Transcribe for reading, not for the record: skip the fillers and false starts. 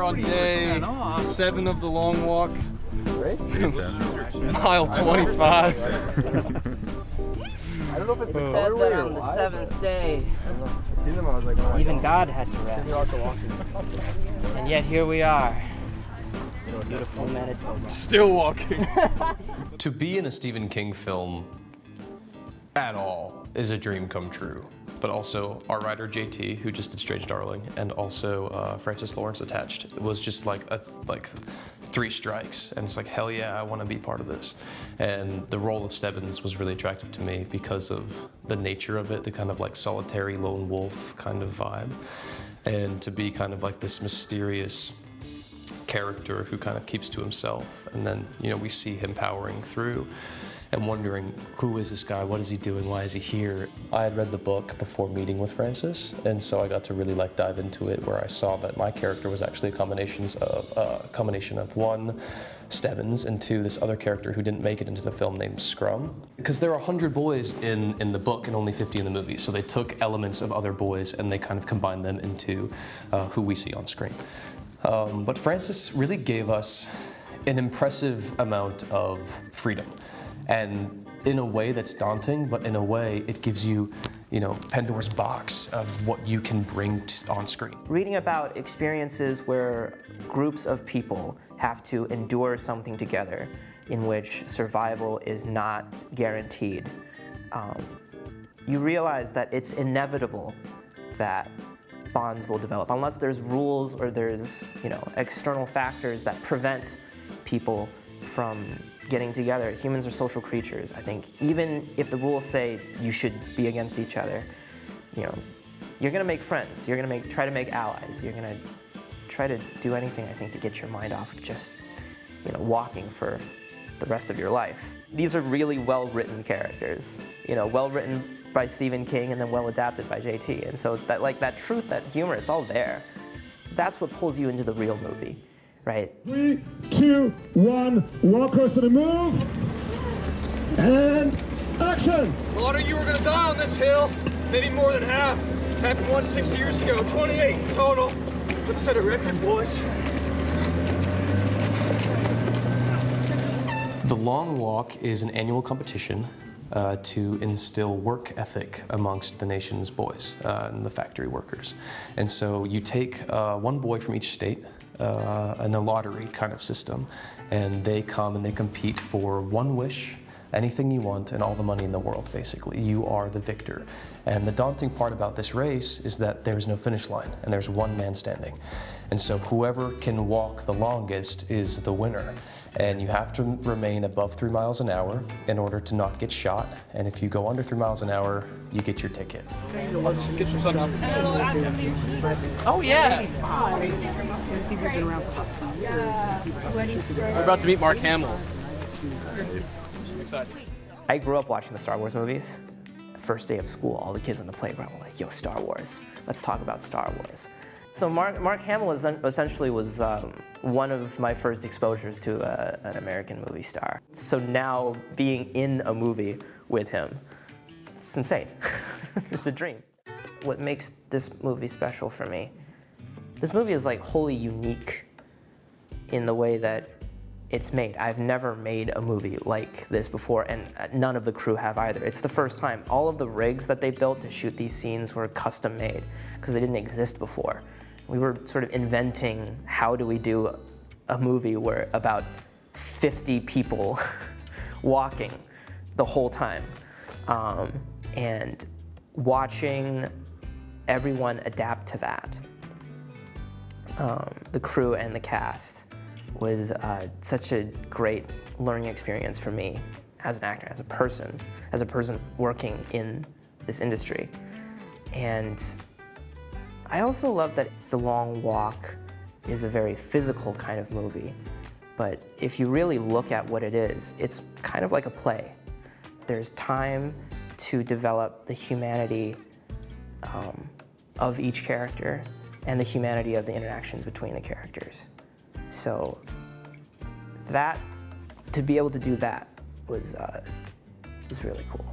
on day 7 of the long walk. Right? Mile 25. I don't know if it's It said that on the 7th day, even God had to rest. And yet here we are. Beautiful Manitoba. Still walking. To be in a Stephen King film at all is a dream come true. But also our writer JT, who just did Strange Darling, and also Francis Lawrence attached. It was just like 3 strikes, and it's like, hell yeah, I want to be part of this. And the role of Stebbins was really attractive to me because of the nature of it, the kind of like solitary lone wolf kind of vibe, and to be kind of like this mysterious character who kind of keeps to himself, and then we see him powering through and wondering, who is this guy, what is he doing, why is he here? I had read the book before meeting with Francis, and so I got to really dive into it, where I saw that my character was actually a combination of 1, Stebbins, and 2, this other character who didn't make it into the film named Scrum. Because there are 100 boys in the book and only 50 in the movie, so they took elements of other boys and they kind of combined them into who we see on screen. But Francis really gave us an impressive amount of freedom. And in a way that's daunting, but in a way it gives you, Pandora's box of what you can bring on screen. Reading about experiences where groups of people have to endure something together in which survival is not guaranteed, you realize that it's inevitable that bonds will develop, unless there's rules or there's, external factors that prevent people from getting together. Humans are social creatures. I think even if the rules say you should be against each other, you're gonna make friends. You're gonna try to make allies. You're gonna try to do anything, I think, to get your mind off of just, walking for the rest of your life. These are really well-written characters, well-written by Stephen King and then well-adapted by JT. And so that truth, that humor, it's all there. That's what pulls you into the real movie, right? 3, 2, 1, walk across to the move, and action! A lot of you are gonna die on this hill, maybe more than half. Happened 6 years ago, 28 total. Let's set a record, boys. The Long Walk is an annual competition to instill work ethic amongst the nation's boys and the factory workers. And so you take 1 boy from each state in a lottery kind of system, and they come and they compete for 1 wish, anything you want, and all the money in the world, basically. You are the victor. And the daunting part about this race is that there's no finish line, and there's 1 man standing. And so whoever can walk the longest is the winner. And you have to remain above 3 miles an hour in order to not get shot. And if you go under 3 miles an hour, you get your ticket. Let's get some sun. Oh yeah! We're about to meet Mark Hamill. I'm excited. I grew up watching the Star Wars movies. First day of school, all the kids on the playground were like, yo, Star Wars. Let's talk about Star Wars. So Mark Hamill essentially was one of my first exposures to an American movie star. So now being in a movie with him, it's insane. It's a dream. What makes this movie special for me, this movie is wholly unique in the way that it's made. I've never made a movie like this before, and none of the crew have either. It's the first time. All of the rigs that they built to shoot these scenes were custom made because they didn't exist before. We were sort of inventing, how do we do a movie where about 50 people walking the whole time, and watching everyone adapt to that. The crew and the cast was such a great learning experience for me as an actor, as a person working in this industry. And I also love that The Long Walk is a very physical kind of movie, but if you really look at what it is, it's kind of like a play. There's time to develop the humanity of each character and the humanity of the interactions between the characters. So to be able to do that was really cool.